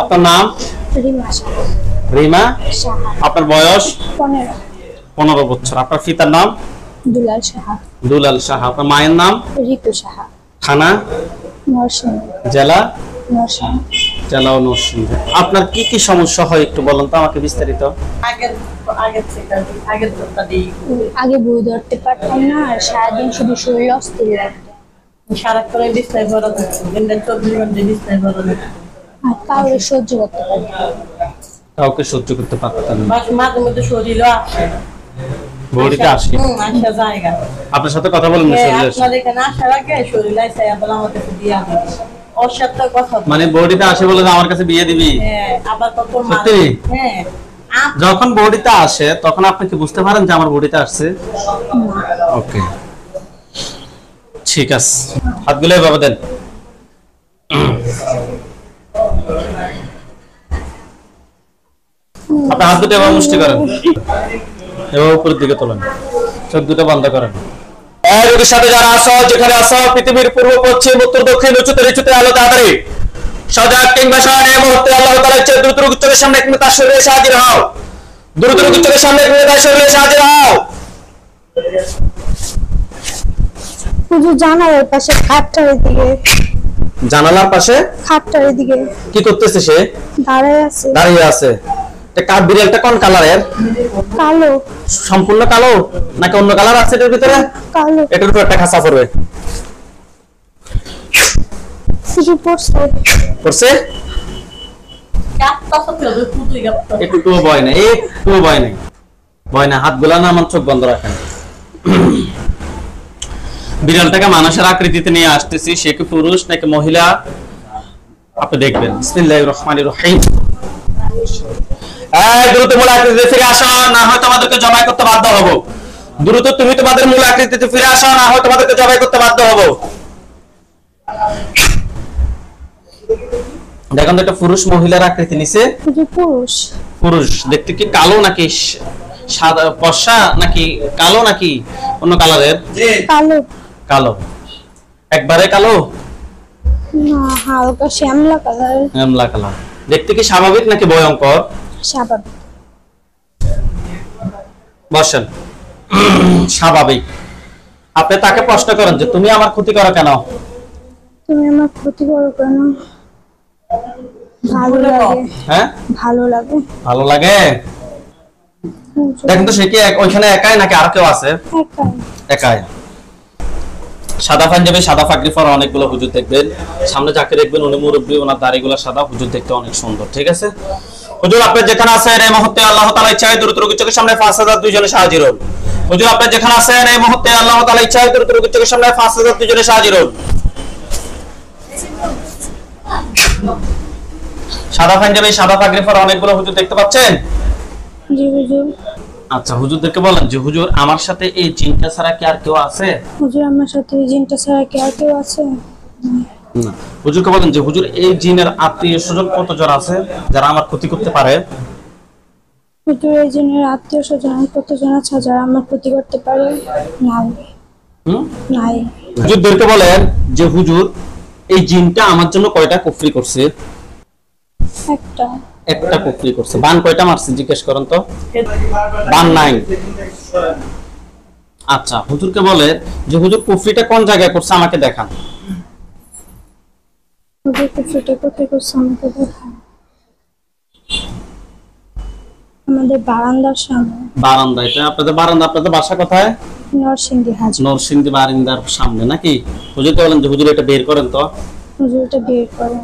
আপনার নাম? রিমা। আপনার বয়স? 15 বছর। আপনার পিতার নাম? দুলাল সাহা। দুলাল সাহা। আপনার মায়ের নাম? রিতু সাহা। থানা? নরসিংদী। জেলা? নরসিংদী। জেলা ও নরসিংদী। আপনার কি কি সমস্যা হয় একটু বলুন তো আমাকে বিস্তারিত। আগে বই ধরতে পারতাম না, আর সারাদিন শুধু শরীর অস্থির লাগতো। সারাক্ষণ বিছানায় পড়া থাকতো, দিনে 24 ঘন্টা বিছানায় পড়া থাকতো। আর কাউকে সহ্য করতে পারতাম না। কাউকে সহ্য করতে পারতেন না। মাঝে মধ্যে শরীরও আসে, বডিতে আসে। আসা জায়গা। আপনার সাথে কথা বলেন না শরীরে? আপনার এখানে আসার আগে শরীর আইসা আবার আমার কাছে বিয়ে দিবে। ওর সাথে কথা মানে বডিতে আসে বলে আমার কাছে বিয়ে দিবি? হ্যাঁ, আবার কত সত্যি? হ্যাঁ। যখন বডিতে আসে তখন আপনি কি বুঝতে পারেন যে আমার বডিতে আসছে? ওকে, ঠিক আছে। হাতগুলো এভাবে দেন। আপনি হাত দুটো এভাবে মুষ্টি করেন, এভাবে উপরের দিকে তোলেন, চোখ দুটো বন্ধ করেন। রোগীর সাথে যারা আসো, যেখানে আসো, পৃথিবীর পূর্ব পশ্চিম উত্তর দক্ষিণ উঁচুতে নিচুতে আলো তাড়াতাড়ি সজাগ কিংবা শয়ন এই মুহূর্তে আল্লাহ তাআলার ইচ্ছা দ্রুত রোগীর চোখের সামনে এক মিনিট তার শরীরে এসে হাজির হও। দ্রুত রোগীর চোখের সামনে এক মিনিট তার শরীরে এসে হাজির হও। হুজুর জানালার পাশে খাটটার দিকে। জানালার পাশে খাটটার দিকে কি করতেছে সে? দাঁড়িয়ে আছে। কার বিড়ালটা কোন কালারের? কালো। সম্পূর্ণ কালো নাকি অন্য কালার আছে এটার ভিতরে? কালো। এটার উপর একটা খাঁচা পড়বে। কিছু পড়ছে? পড়ছে? একটুও ভয় নাই, একটুও ভয় নাই, ভয় না। হাতগুলা না, আমার চোখ বন্ধ রাখেন। বিড়ালটাকে মানুষের আকৃতিতে নিয়ে আসতেছি। সে কি পুরুষ নাকি মহিলা আপনি দেখবেন। বিসমিল্লাহির রহমানির রহিম। দ্রুত মূল আকৃতিতে ফিরে আসো, না হয় তোমাদেরকে জবাই করতে বাধ্য হব। দ্রুত তুমি তোমাদের মূল আকৃতিতে ফিরে আসো, না হয় তোমাদেরকে জবাই করতে বাধ্য হব। দেখুন তো, একটা পুরুষ মহিলার আকৃতি নিছে। পুরুষ। পুরুষ দেখতে কি কালো নাকি সাদা ফর্সা নাকি কালো নাকি অন্য কালারের? কালো। কালো, একবারে কালো না, হালকা শ্যামলা কালার। শ্যামলা কালার। দেখতে কি স্বাভাবিক নাকি ভয়ঙ্কর? স্বাভাবিক। বসেন। স্বাভাবিক। আপনি তাকে প্রশ্ন করেন যে তুমি আমার ক্ষতি করো কেন? তুমি আমার ক্ষতি করো কেন? ভালো লাগে। হ্যাঁ, ভালো লাগে। ভালো লাগে। দেখেন তো সে কি ওইখানে একাই নাকি আর কেউ আছে? একাই। সাদা পাঞ্জাবি, সাদা পাগড়ি পরা অনেকগুলো হুজুর দেখবেন। সামনে যাকে দেখবেন উনি মুরব্বী, ওনার দাড়িগুলো সাদা। হুজুর দেখতে অনেক সুন্দর। ঠিক আছে হুজুর, আপনি যেখানে আছেন এই মুহূর্তে আল্লাহ তাআলা ইচ্ছায় দ্রুত রোগীর চোখের সামনে 5000 জনে হাজির হন। হুজুর, আপনি যেখানে আছেন এই মুহূর্তে আল্লাহ তাআলা ইচ্ছায় দ্রুত রোগীর চোখের সামনে 5000 জনে হাজির হন। সাদা পাঞ্জাবি, সাদা পাগড়ি পরা অনেকগুলো হুজুর দেখতে পাচ্ছেন? জি হুজুর। আচ্ছা, হুজুরদেরকে বলেন যে হুজুর আমার সাথে এই জিনটা ছাড়া কি আর কেউ আছে? হুজুর, আমার সাথে এই জিনটা ছাড়া কি আর কেউ আছে? না। হুজুরকে বলেন যে হুজুর এই জিনের আত্মীয় স্বজন কতজন আছে যারা আমার ক্ষতি করতে পারে? হুজুর, এই জিনের আত্মীয় স্বজন কতজন আছে যারা আমার ক্ষতি করতে পারে? নাই। নাই। হুজুরদেরকে বলেন যে হুজুর এই জিনটা আমার জন্য কয়টা কুফরি করছে? একটা। একটা কুফরি করছে। বান কয়টা মারছে জিজ্ঞেস করেন তো? বান নাই। আচ্ছা, হুজুরকে বলে যে হুজুর কুফরিটা কোন জায়গায় করছে আমাকে দেখান। হুজুর কুফরিটা কোথায় করছে আমাকে দেখান? আমাদের বারান্দার সামনে। বারান্দা? এটা আপনাদের বারান্দা? আপনাদের বাসা কোথায়? নরসিংদী হাজি। নরসিংদী বারান্দার সামনে নাকি? হুজুরকে বলেন যে হুজুর এটা বের করেন তো। হুজুর এটা বের করে।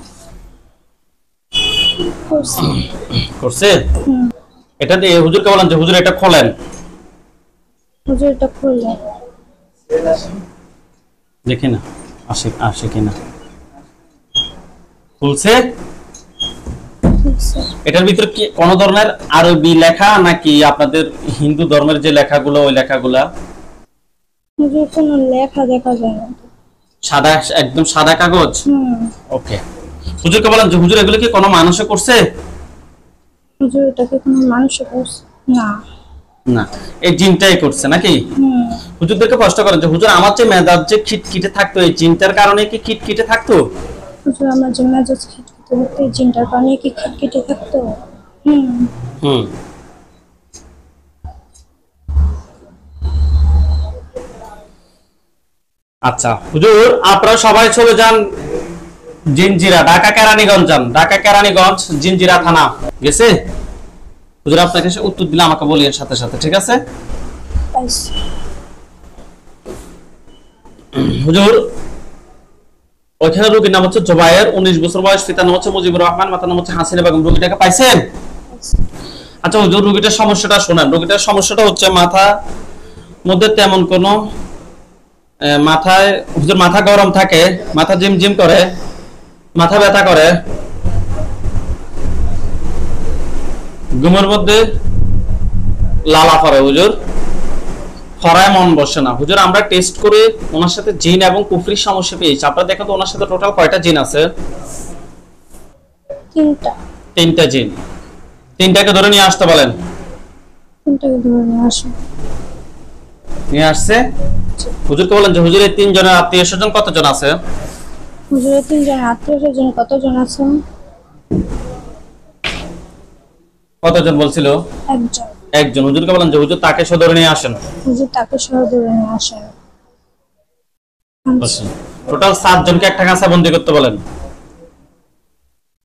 করছে? এটা দিয়ে হুজুরকে বলেন যে হুজুর এটা খোলেন। হুজুর এটা খুললেন। দেখি না আসে আসে কিনা। খুলছে? এটার ভিতরে কি কোন ধরনের আরবি লেখা নাকি আপনাদের হিন্দু ধর্মের যে লেখাগুলো ওই লেখাগুলা? হুজুর কোনো লেখা দেখা যায় না। সাদা, একদম সাদা কাগজ। ওকে। হুজুরকে বলেন যে হুজুর এগুলো কি কোনো মানুষে করছে? হুজুর এটা কি কোনো মানুষে করছে? না। না, এই জিনটাই করছে নাকি? হুজুরদেরকে প্রশ্ন করেন যে হুজুর আমার যে মেজাজ যে খিটখিটে থাকতো এই জিনটার কারণে কি খিটখিটে থাকতো? হুজুর আমার যে মেজাজ খিটখিটে ঘুরতে ঘুরতে জিনটার কারণে কি কেটে থাকতো। হুম। হুম। আচ্ছা হুজুর, আপনারা সবাই চলে যান জিনজিরা, ঢাকা কেরানীগঞ্জ যান। ঢাকা কেরানীগঞ্জ জিনজিরা থানা গেছে। হুজুর আপনাকে উত্তর দিলে আমাকে বলিয়েন সাথে সাথে, ঠিক আছে? পাইছি। হুজুর ওইখানে রোগীর নাম হচ্ছে জুবায়ের, 19 বছর বয়স, পিতার নাম হচ্ছে মুজিবুর রহমান, মাতার নাম হচ্ছে হাসিনা বেগম। রোগীটাকে পাইছেন? আচ্ছা হুজুর, রোগীটার সমস্যাটা শোনেন। রোগীটার সমস্যাটা হচ্ছে মাথা মধ্যে তেমন কোনো মাথায় হুজুর মাথা গরম থাকে, মাথা জিমজিম করে, মাথা ব্যথা করে, ঘুমের মধ্যে লালা পড়ে হুজুর, খরায় মন বসে না হুজুর। আমরা টেস্ট করে ওনার সাথে জিন এবং কুফরির সমস্যা পেয়েছি। আপনারা দেখেন তো ওনার সাথে টোটাল কয়টা জিন আছে? তিনটা। তিনটা জিন। তিনটাকে ধরে নিয়ে আসতে বলেন। তিনটাকে ধরে নিয়ে আসো। নিয়ে আসছে। হুজুরকে বলেন যে হুজুর এই তিনজনের আত্মীয় স্বজন কতজন আছে? হুজুরের তিনজন আত্মীয় স্বজন কতজন আছে? কতজন বলছিল? একজন। একজন। হুজুরকে বলেন যে হুজুর তাকে সহ ধরে নিয়ে আসেন। হুজুর তাকে সহ ধরে নিয়ে আসেন। টোটাল 7 জনকে একটা কাঁচা বন্দি করতে বলেন।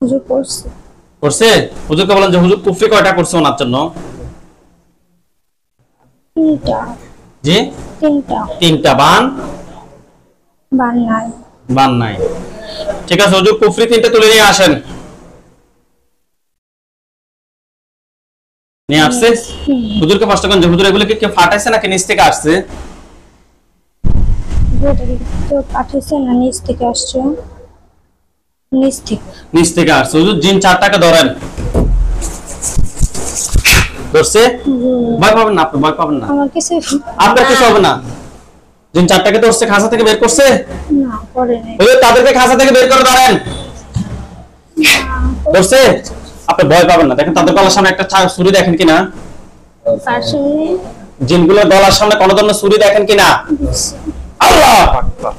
হুজুর করছে। করছে? হুজুরকে বলেন যে হুজুর কুফরি কয়টা করছে ওনার জন্য? তিনটা। জি তিনটা। তিনটা। বান? বান নাই। বান নাই। ঠিক আছে হুজুর, কুফরি তিনটা তুলে নিয়ে আসেন। নিয়ে আসছে। হুজুরকে প্রশ্ন করেন যে হুজুর এগুলো কি কেউ ফাটাইছে নাকি নিচ থেকে আসছে? কেউ পাঠিয়েছে না নিচ থেকে আসছে? নিচ থেকে। নিচ থেকে আসছে। হুজুর জিন 4টাকে ধরেন। ধরছে? ভয় পাবেন না, আপনি ভয় পাবেন না। আমার কিছু আপনার কিছু হবে না। জিন 4টাকে ধরছে, খাঁচা থেকে বের করছে? না করে নাই। হুজুর তাদেরকে খাঁচা থেকে বের করে ধরেন। ধরছে? আপনি ভয় পাবেন না। দেখেন তাদের গলার সামনে একটা ছুরি দেখেন কিনা? পাশে জিনগুলোর গলার সামনে কোন ধরনের ছুরি দেখেন কিনা? আল্লাহ আকবার,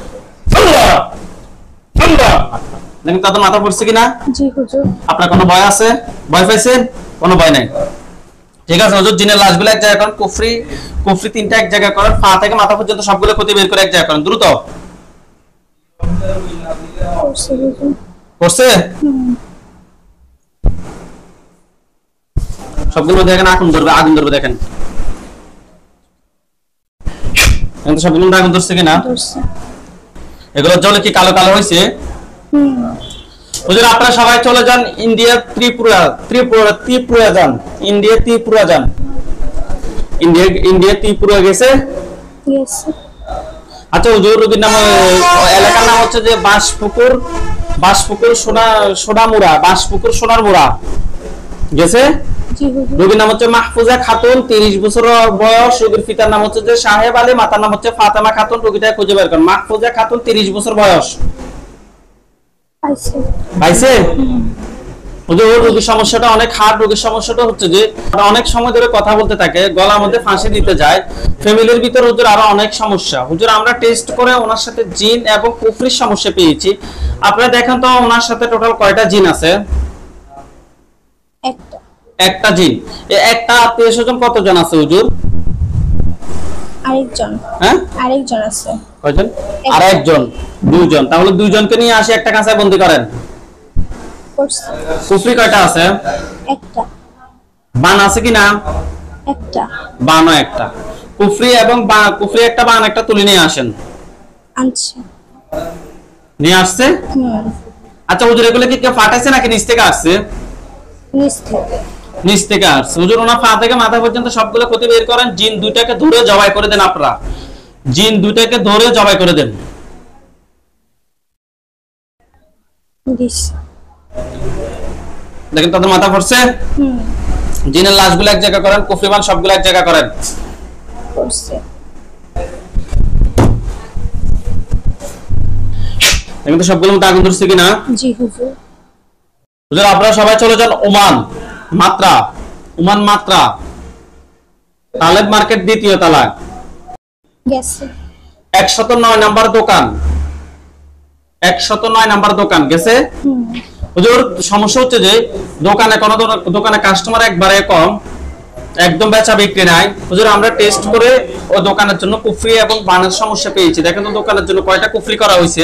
আল্লাহ আল্লাহ। দেখেন তাদের মাথা পড়ছে কিনা? জি হুজুর। আপনার কোনো ভয় আছে? ভয় পাইছেন? কোনো ভয় নাই। ঠিক আছে হুজুর, জিনের লাশগুলো এক জায়গায় করেন। কুফরি কুফরি তিনটা এক জায়গায় করেন। পা থেকে মাথা পর্যন্ত সবগুলো ক্ষতি বের করে এক জায়গায় করেন দ্রুত। করছে হুজুর। করছে? সবগুলো দেখেন আগুন ধরবে, আগুন ধরবে দেখেন। এখন সবগুলো আগুন ধরছে কিনা? ধরছে। এগুলো জলে কি কালো কালো হয়েছে? হুজুর আপনারা সবাই চলে যান ইন্ডিয়া ত্রিপুরা। ত্রিপুরা যান। ইন্ডিয়া ত্রিপুরা যান। ইন্ডিয়া ত্রিপুরা গেছে। আচ্ছা হুজুর রোগীর নাম, এলাকার নাম হচ্ছে যে বাঁশপুকুর সোনামুড়া, বাঁশপুকুর সোনারমুড়া গেছে। রোগীর নাম হচ্ছে মাহফুজা খাতুন, 30 বছর বয়স। রোগীর পিতার নাম হচ্ছে যে সাহেব আলী, মাতার নাম হচ্ছে ফাতেমা খাতুন। রোগীটা খুঁজে বের করেন। মাহফুজা খাতুন, 30 বছর বয়স। পাইছে? হুজুর রোগীর সমস্যাটা অনেক হার্ড। রোগীর সমস্যাটা হচ্ছে যে অনেক সময় ধরে কথা বলতে থাকে, গলার মধ্যে ফাঁসি দিতে যায়। ফ্যামিলির ভিতর হুজুর আরো অনেক সমস্যা। হুজুর আমরা টেস্ট করে ওনার সাথে জিন এবং কুফরির সমস্যা পেয়েছি। আপনারা দেখেন তো ওনার সাথে টোটাল কয়টা জিন আছে? একটা। একটা জিন। এই একটা আত্মীয় স্বজন কতজন আছে হুজুর? আরেকজন। হ্যাঁ আরেকজন আছে। কয়জন? আরেকজন। দুইজন। তাহলে দুইজনকে নিয়ে আসি একটা কাঁচায় বন্দি করেন। কুফরি কয়টা আছে? একটা। বান আছে কি না? একটা। বানও একটা। কুফরি এবং কুফরি একটা, বান একটা তুলে নিয়ে আসেন। আনছি। নিয়ে আসছে? আচ্ছা হুজুর এগুলো কি কেউ ফাটাইছে নাকি নিচ থেকে আসছে? নিচ থেকে। নিচ থেকে আসছে। হুজুর ওনার পা থেকে মাথা পর্যন্ত সবগুলো ক্ষতি বের করেন। জিন দুইটাকে ধরে জবাই করে দেন আপনারা। জিন দুইটাকে ধরে জবাই করে দেন। দেখেন তাদের মাথা পড়ছে। জিনের লাশগুলো এক জায়গা করেন, কুফরিমান সবগুলো এক জায়গা করেন। দেখেন তো সবগুলোর মধ্যে আগুন ধরছে কিনা? জি হুজুর। হুজুর আপনারা সবাই চলে যান ওমান মাত্রা। ওমান মাত্রা তালেব মার্কেট 2য় তলায় গেছে। 109 নাম্বার দোকান। 109 নাম্বার দোকান গেছে। হুজুর সমস্যা হচ্ছে যে দোকানে দোকানে কাস্টমার একবারে কম, একদম বেচা বিক্রি নাই। হুজুর আমরা টেস্ট করে ও দোকানের জন্য কুফরি এবং বানের সমস্যা পেয়েছি। দেখেন তো দোকানের জন্য কয়টা কুফরি করা হয়েছে?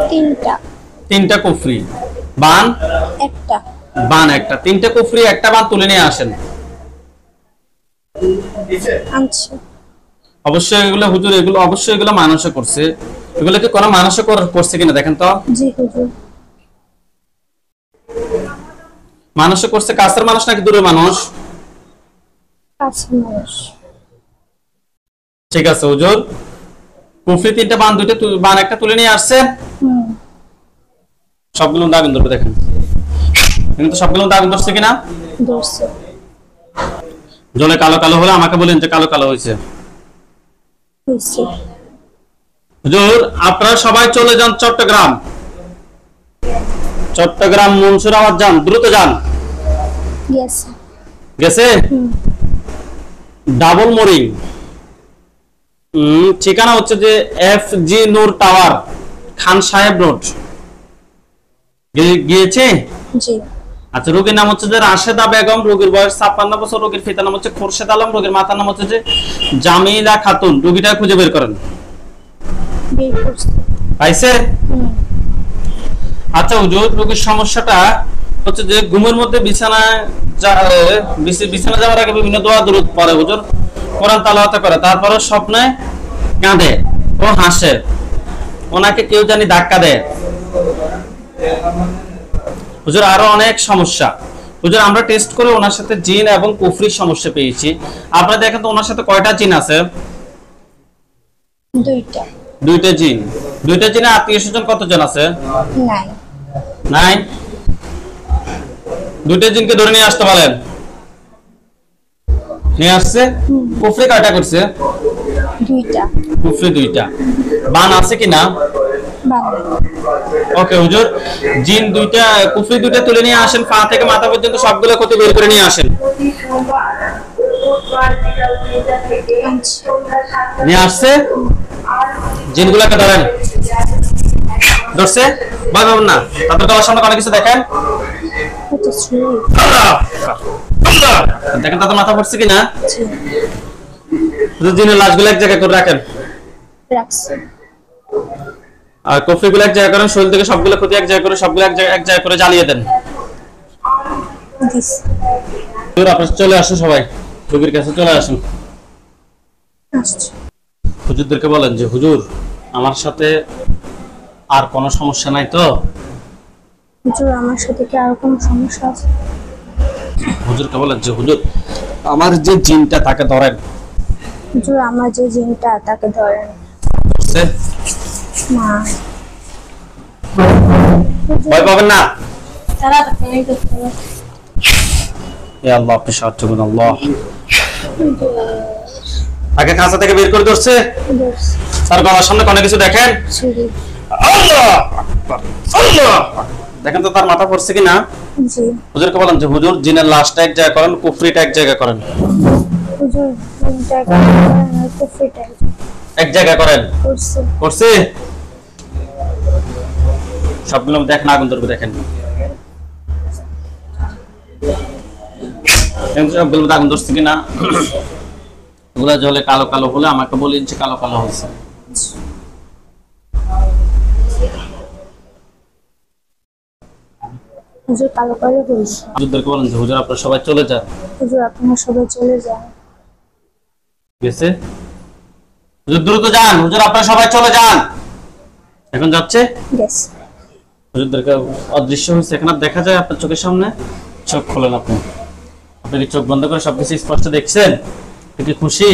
3টা। 3টা কুফরি, বান একটা। বান একটা, 3টে কুফরি একটা বান তুলে নিয়ে আসেন। আনছি। অবশ্যই এগুলো হুজুর, এগুলো অবশ্যই এগুলো মানুষে করছে। এগুলো কি কোনো মানুষে করছে কিনা দেখেন তো। জি হুজুর। মানুষে করছে, কাছের মানুষ নাকি দূরের মানুষ? কাছের মানুষ। ঠিক আছে হুজুর, কুফরি 3টা বান, 2টা বান একটা তুলে নিয়ে আসছে। সবগুলো দাবিন ধরবে দেখেন, কিন্তু সবগুলো দাবিন ধরছে কিনা? ধরছে। জলে কালো কালো হলে আমাকে বলেন যে কালো কালো হয়েছে। হয়েছে। হুজুর আপনারা সবাই চলে যান চট্টগ্রাম, চট্টগ্রাম মনসুরাবাদ যান, দ্রুত যান। গেছে। গেছে? ডাবল মোরিং, ঠিকানা হচ্ছে যে FG নূর টাওয়ার, খান সাহেব রোড। গিয়েছে? জি। আচ্ছা, রোগীর নাম হচ্ছে যে রাশেদা বেগম, রোগীর বয়স 56 বছর, রোগীর পিতার নাম হচ্ছে খোরশেদ আলম, রোগীর মাতার নাম হচ্ছে যে জামিলা খাতুন। রোগীটা খুঁজে বের করেন। বের করছে। পাইছে? আচ্ছা হুজুর, রোগীর সমস্যাটা হচ্ছে যে ঘুমের মধ্যে বিছানায় বিছানা যাওয়ার আগে বিভিন্ন দোয়া দরুদ পড়ে হুজুর, কোরআন তেলাওয়াত করে, তারপরে স্বপ্নে কাঁদে ও হাসে, ওনাকে কেউ জানি ধাক্কা দেয়। হুজুর আরো অনেক সমস্যা। হুজুর আমরা টেস্ট করে ওনার সাথে জিন এবং কুফরির সমস্যা পেয়েছি। আপনারা দেখেন তো ওনার সাথে কয়টা জিন আছে? 2টা। 2টা জিন। 2টা জিনে আত্মীয় স্বজন কতজন আছে? নাই। নাই? 2টা জিনকে ধরে নিয়ে আসতে বলেন। নিয়ে আসছে? কুফরি কয়টা করছে? 2টা। কুফরি 2টা। বান আছে কিনা? বাংলা। ওকে হুজুর, জিন 2টা, কুফরি 2টা তুলে নিয়ে আসেন, পা থেকে মাথা পর্যন্ত সবগুলো ক্ষতি বের করে নিয়ে আসেন। আনছি। নিয়ে আসছে? জিনগুলোকে ধরেন। ধরছে? ভয় পাবেন না, তারপর তোমার সামনে অনেক কিছু দেখেন। এটা ছুরি। দেখেন তাদের মাথা পড়ছে কিনা। জি। জিনের লাশগুলো এক জায়গায় করে রাখেন, রাখছি। আর কফিগুলো এক জায়গায় করেন, শরীর থেকে সবগুলো ক্ষতি এক জায়গায় করে, সবগুলো এক জায়গায় করে জ্বালিয়ে দেন। দিছি। আপনারা চলে আসুন, সবাই রোগীর কাছে চলে আসুন। আসছি। হুজুরদেরকে বলেন যে হুজুর আমার সাথে আর কোনো সমস্যা নাই তো? হুজুর আমার সাথে কি আর কোনো সমস্যা আছে? হুজুরকে বলেন যে হুজুর আমার যে জিনটা তাকে ধরেন। হুজুর আমার যে জিনটা তাকে ধরেন। বুঝছে? না। ভয় পাবেন না। তারা তো কেন করতে হবে? ইয়া আল্লাহ, আপনি সাহায্য করুন আল্লাহ। তাকে খাঁচা থেকে বের করে ধরছে, ধরছি। তার গলার সামনে কোনো কিছু দেখেন। ছুরি। আল্লাহ আল্লাহ, দেখেন তো তার মাথা পড়ছে কিনা। জি। হুজুরকে বলেন যে হুজুর জিনের লাশটা এক জায়গায় করেন, কুফরিটা এক জায়গায় করেন। হুজুর জিনটা করেন আর কুফরিটা এক জায়গায় করেন। করছে। করছে? সবগুলো দেখেন, আগুন ধরবে দেখেন। সবগুলো আগুন ধরছে কিনা। ওগুলা জলে কালো কালো হলে আমাকে বলেন যে কালো কালো হয়েছে। হুজুর কালো কালো হয়েছে। হুজুরদেরকে বলেন যে হুজুর আপনারা সবাই চলে যান। হুজুর আপনারা সবাই চলে যান। গেছে? হুজুর দ্রুত যান, হুজুর আপনারা সবাই চলে যান। এখন যাচ্ছে? গেছে। হুজুরদেরকে অদৃশ্য হয়েছে, এখন আর দেখা যায় আপনার চোখের সামনে। চোখ খোলেন আপনি। আপনি কি চোখ বন্ধ করে সবকিছু স্পষ্ট দেখছেন? আপনি কি খুশি?